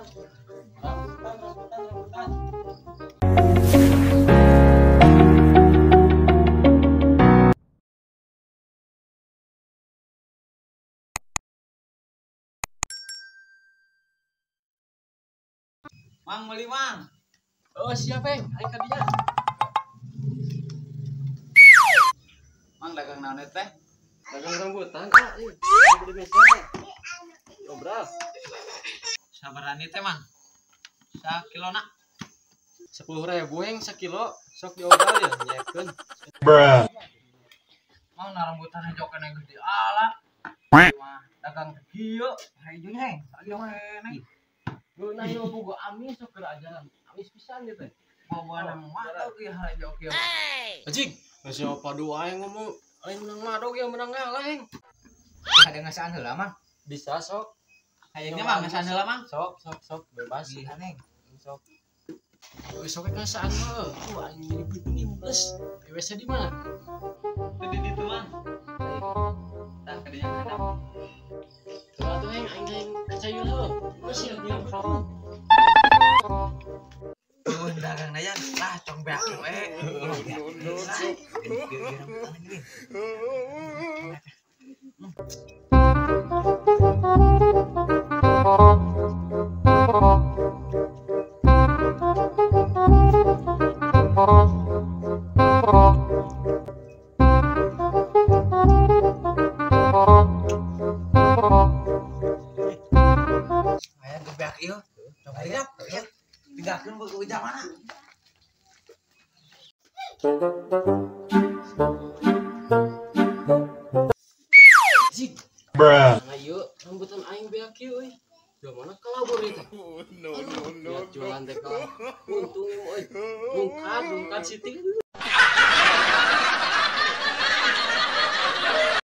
Mang beli mang. Oh siapa yang? Ayo kadinya. Mang dagang naon teh? Dagang rambutan. Ah, ini. Beli biasa. Oh beras. Sabarani teh mang. Sakilona. 10.000 yang sekilo. Sok diobral ya, nyekeun. Bruh. Mang na rambutan jokan yang gede ala. Mah dagang kieu. Hayu heng. Ayo heng. Guna yo boga amis sok kerajaan. Amis pisan gitu. Bawa nang mata kieu hayu kieu. Anjing, masih apa dua yang ngomong lain menang madog yang menang ngalah yang. Ada ngasaan heula mang. Bisa sok. Hayangnya mang ngasaan heula mang. Sok bebas. Gilihan heng. Sok. Sok ngasaan mah. Tuh anjing jadi penting plus. WC di mana? Di ditu mang. Tah kadinya ada. Tuh atuh yang aing kacayu heuh. Masih yang Tuh dagang nayan lah cong beak we. Aya gebeak ieu. Coba lihat ya. Tinggalkeun buku ujang mana? Anjing. Bruh. Ayo rambutan aing beak ieu euy. Da mana kalabur ieu teh? No. Jualan teh ka. Untung euy. Lungkat siting.